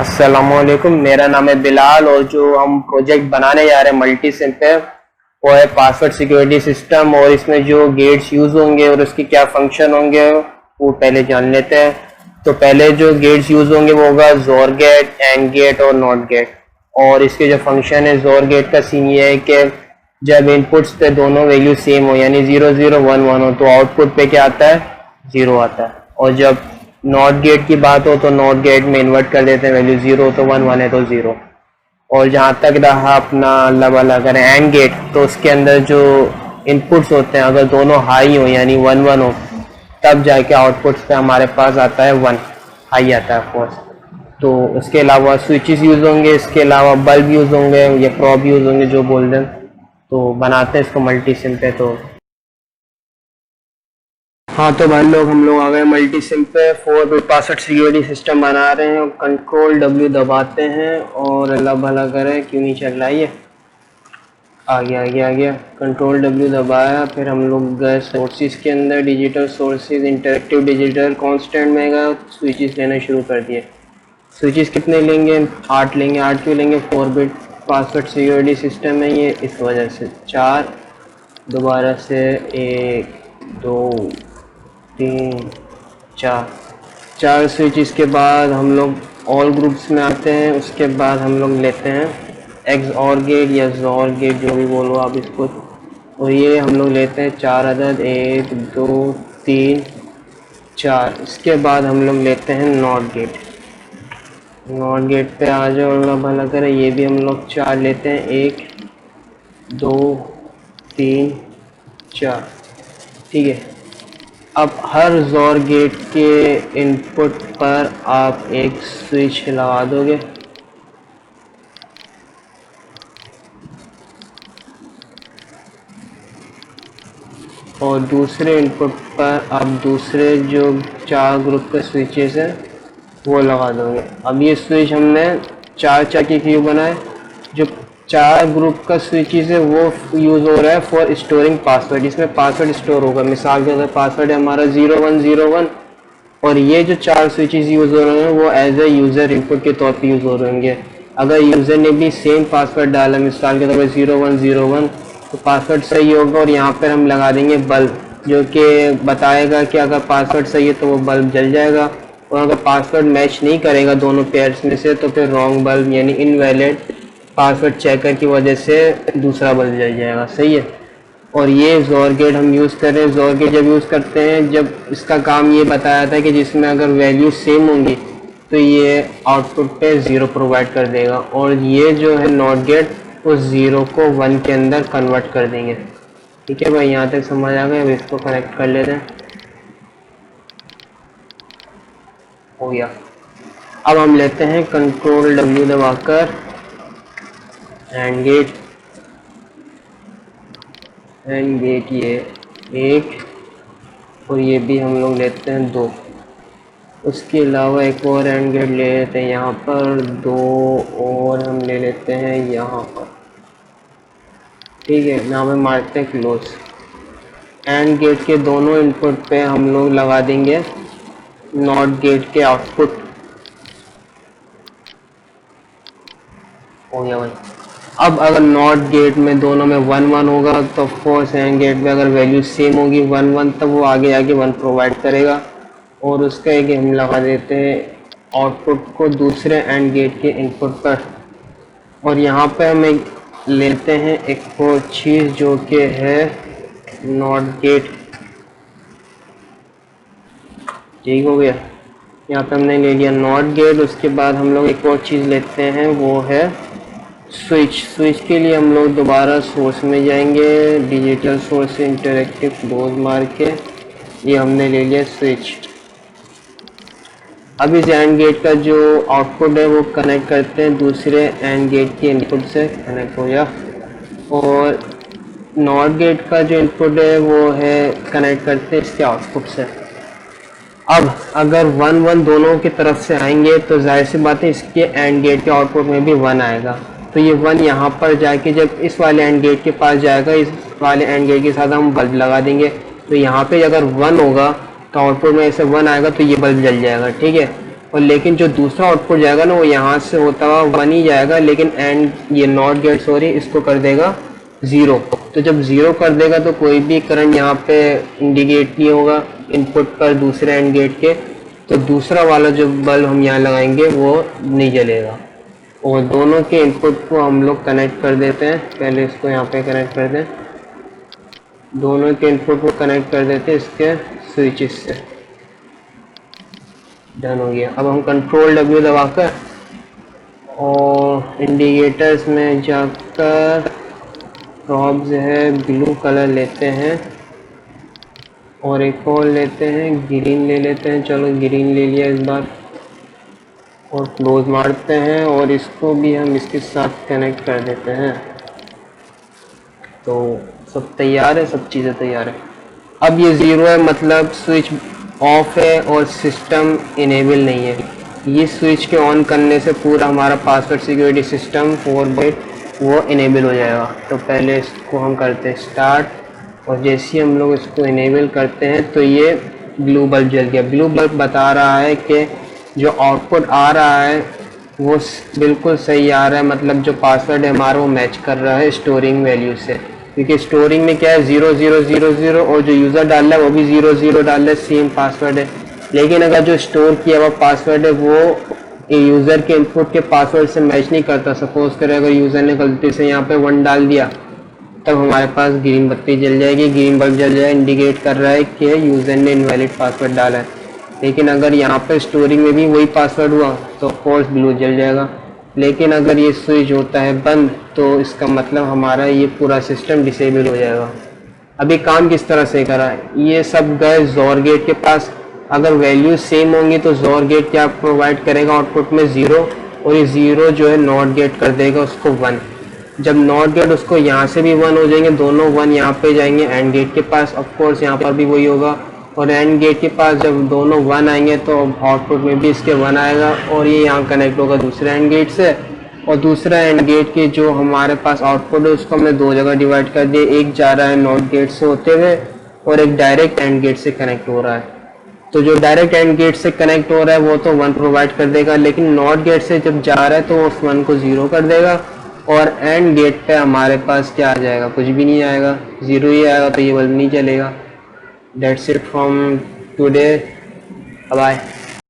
अस्सलामुअलैकुम, मेरा नाम है बिलाल और जो हम प्रोजेक्ट बनाने जा रहे हैं मल्टी सिम पे वो है पासवर्ड सिक्योरिटी सिस्टम। और इसमें जो गेट्स यूज़ होंगे और उसके क्या फंक्शन होंगे वो पहले जान लेते हैं। तो पहले जो गेट्स यूज़ होंगे वो होगा जोर गेट, एंड गेट और नॉट गेट। और इसके जो फंक्शन है, जोर गेट का सीन ये है कि जब इनपुट्स पे दोनों वैल्यू सेम हो यानी 0011 हो तो आउटपुट पे क्या आता है, 0 आता है। और जब नॉट गेट की बात हो तो नॉट गेट में इन्वर्ट कर देते हैं, वैल्यू 0 तो 1 है तो 0। और जहाँ तक रहा अपना अल्लाह वाला करें एंड गेट, तो उसके अंदर जो इनपुट्स होते हैं अगर दोनों हाई हो यानी 1 हो तब जाके आउटपुट्स पे हमारे पास आता है 1, हाई आता है ऑफकोर्स। तो उसके अलावा स्विचेस यूज़ होंगे, इसके अलावा बल्ब यूज़ होंगे या प्रॉब यूज़ होंगे जो बोल दें। तो बनाते हैं इसको मल्टी सिम पे। तो हाँ, तो भाई लोग हम लोग आ गए मल्टी सिम पे। 4 बिट पासवर्ड सिक्योरिटी सिस्टम बना रहे हैं। कंट्रोल W दबाते हैं और अल्लाह भला करे, क्यों नहीं चल रहा है ये, आ गया। कंट्रोल W दबाया, फिर हम लोग गए सोर्सेज के अंदर, digital sources, interactive digital constant में गए, स्विचेस लेना शुरू कर दिए। स्विचेस कितने लेंगे, 8 लेंगे। 8 क्यों लेंगे, 4 बिट पासवर्ड सिक्योरिटी सिस्टम है ये, इस वजह से। 4 दोबारा से 1 2 3 4 स्विचेस के बाद हम लोग ऑल ग्रुप्स में आते हैं। उसके बाद हम लोग लेते हैं एक्स और गेट या जोर गेट, जो भी बोलो आप इसको। और ये हम लोग लेते हैं 4 अदद, 1 2 3 4। इसके बाद हम लोग लेते हैं नॉट गेट। नॉट गेट पे आ जाओ, अल्लाह भला करे, ये भी हम लोग 4 लेते हैं, 1 2 3 4। ठीक है, अब हर जोर गेट के इनपुट पर आप एक स्विच लगा दोगे। और दूसरे इनपुट पर आप दूसरे जो 4 ग्रुप के स्विचेस हैं वो लगा दोगे। अब ये स्विच हमने 4 के क्यों बनाए, जो 4 ग्रुप का स्विचेस है वो यूज़ हो रहा है फॉर स्टोरिंग पासवर्ड। इसमें पासवर्ड स्टोर होगा। मिसाल के अंदर पासवर्ड है हमारा 0101 और ये जो 4 स्विचेस यूज़ हो रहे हैं वो एज ए यूज़र इनपुट के तौर पे यूज़ हो रहे होंगे। अगर यूज़र ने भी सेम पासवर्ड डाला, मिसाल के तौर पर 0101, तो पासवर्ड सही होगा और यहाँ पर हम लगा देंगे बल्ब, जो कि बताएगा कि अगर पासवर्ड सही है तो वो बल्ब जल जाएगा। और अगर पासवर्ड मैच नहीं करेगा दोनों पेयर्स में से तो फिर रॉन्ग बल्ब यानी इनवैलिड पासवर्ड चेकर की वजह से दूसरा बल्ब जल जाएगा। सही है। और ये जोर गेट हम यूज़ कर रहे हैं। जोर गेट जब यूज़ करते हैं, जब इसका काम ये बताया था कि जिसमें अगर वैल्यू सेम होंगी तो ये आउटपुट पे 0 प्रोवाइड कर देगा। और ये जो है नॉट गेट उस 0 को 1 के अंदर कन्वर्ट कर देंगे। ठीक है भाई, यहाँ तक समझ आ गया। अब इसको कनेक्ट कर लेते हैं। हो गया। अब हम लेते हैं कंट्रोल W दबाकर एंड गेट ये 1 और ये भी हम लोग लेते हैं 2। उसके अलावा एक और एंड गेट ले लेते हैं यहाँ पर 2 और हम ले लेते हैं यहाँ पर। ठीक है, नाम में मारते हैं क्लोज। एंड गेट के दोनों इनपुट पे हम लोग लगा देंगे नॉट गेट के आउटपुट। हो गया भाई। अब अगर नॉट गेट में दोनों में 1 होगा तो फोर्स एंड गेट में अगर वैल्यू सेम होगी 1 तब वो आगे 1 प्रोवाइड करेगा। और उसका एक हम लगा देते हैं आउटपुट को दूसरे एंड गेट के इनपुट पर। और यहाँ पे हम एक लेते हैं एक और चीज़ जो कि है नॉट गेट। ठीक हो गया, यहाँ पे हमने ले लिया नॉट गेट। उसके बाद हम लोग एक और चीज़ लेते हैं, वो है स्विच। स्विच के लिए हम लोग दोबारा सोर्स में जाएंगे, डिजिटल सोर्स से इंटरेक्टिव क्लोज मार के ये हमने ले लिया स्विच। अब इस एंड गेट का जो आउटपुट है वो कनेक्ट करते हैं दूसरे एंड गेट के इनपुट से, कनेक्ट हो गया। और नॉट गेट का जो इनपुट है वो है कनेक्ट करते हैं इसके आउटपुट से। अब अगर 1 दोनों की तरफ से आएंगे तो जाहिर सी बात है इसके एंड गेट के आउटपुट में भी 1 आएगा। तो ये 1 यहाँ पर जाके जब इस वाले एंड गेट के पास जाएगा, इस वाले एंड गेट के साथ हम बल्ब लगा देंगे। तो यहाँ पे अगर 1 होगा तो आउटपुट में ऐसे 1 आएगा तो ये बल्ब जल जाएगा। ठीक है, और लेकिन जो दूसरा आउटपुट जाएगा ना वो यहाँ से होता हुआ 1 ही जाएगा, लेकिन एंड ये नॉट गेट सॉरी इसको कर देगा 0। तो जब 0 कर देगा तो कोई भी करंट यहाँ पे इंडिकेट नहीं होगा इनपुट पर दूसरे एंड गेट के, तो दूसरा वाला जो बल्ब हम यहाँ लगाएंगे वो नहीं जलेगा। और दोनों के इनपुट को हम लोग कनेक्ट कर देते हैं, पहले इसको यहाँ पे कनेक्ट कर दें, दोनों के इनपुट को कनेक्ट कर देते हैं इसके स्विचेस से। डन हो गया। अब हम कंट्रोल W दबाकर और इंडिकेटर्स में जाकर प्रॉब जो है ब्लू कलर लेते हैं और एक और लेते हैं ग्रीन ले लेते हैं। चलो ग्रीन ले लिया इस बार और क्लोज मारते हैं और इसको भी हम इसके साथ कनेक्ट कर देते हैं। तो सब तैयार है, सब चीज़ें तैयार है। अब ये 0 है मतलब स्विच ऑफ है और सिस्टम इनेबल नहीं है। ये स्विच के ऑन करने से पूरा हमारा पासवर्ड सिक्योरिटी सिस्टम 4 बिट वो इनेबल हो जाएगा। तो पहले इसको हम करते हैं स्टार्ट और जैसे ही हम लोग इसको इनेबल करते हैं तो ये ब्लू बल्ब जल गया। ब्लू बल्ब बता रहा है कि जो आउटपुट आ रहा है वो बिल्कुल सही आ रहा है, मतलब जो पासवर्ड है हमारा वो मैच कर रहा है स्टोरिंग वैल्यू से, क्योंकि स्टोरिंग में क्या है 0000 और जो यूज़र डाल रहा है वो भी 00 डाल रहा है, सेम पासवर्ड है। लेकिन अगर जो स्टोर किया हुआ पासवर्ड है वो यूज़र के इनपुट के पासवर्ड से मैच नहीं करता, सपोज करें अगर यूज़र ने गलती से यहाँ पे 1 डाल दिया तब हमारे पास ग्रीन बत्ती जल जाएगी, ग्रीन बल्ब जल जाएगा, इंडिकेट कर रहा है कि यूज़र ने इनवैलिड पासवर्ड डाला है। लेकिन अगर यहाँ पे स्टोरिंग में भी वही पासवर्ड हुआ तो ऑफकोर्स ब्लू जल जाएगा। लेकिन अगर ये स्विच होता है बंद तो इसका मतलब हमारा ये पूरा सिस्टम डिसेबल हो जाएगा। अभी काम किस तरह से करा है, ये सब गए जोर गेट के पास। अगर वैल्यू सेम होंगी तो जोर गेट क्या प्रोवाइड करेगा आउटपुट में 0 और ये 0 जो है नॉट गेट कर देगा उसको 1। जब नॉट गेट उसको यहाँ से भी 1 हो जाएंगे, दोनों 1 यहाँ पे जाएंगे एंड गेट के पास, ऑफकोर्स यहाँ पर भी वही होगा। और एंड गेट के पास जब दोनों 1 आएंगे तो आउटपुट में भी इसके 1 आएगा और ये यहाँ कनेक्ट होगा दूसरे एंड गेट से। और दूसरा एंड गेट के जो हमारे पास आउटपुट है उसको हमने 2 जगह डिवाइड कर दिया, एक जा रहा है नॉट गेट से होते हुए और एक डायरेक्ट एंड गेट से कनेक्ट हो रहा है। तो जो डायरेक्ट एंड गेट से कनेक्ट हो रहा है वो तो 1 प्रोवाइड कर देगा, लेकिन नॉट गेट से जब जा रहा है तो उस 1 को 0 कर देगा और एंड गेट पे हमारे पास क्या आ जाएगा, कुछ भी नहीं आएगा, 0 ही आएगा, तो ये बल्ब नहीं चलेगा। That's it from today. Bye bye.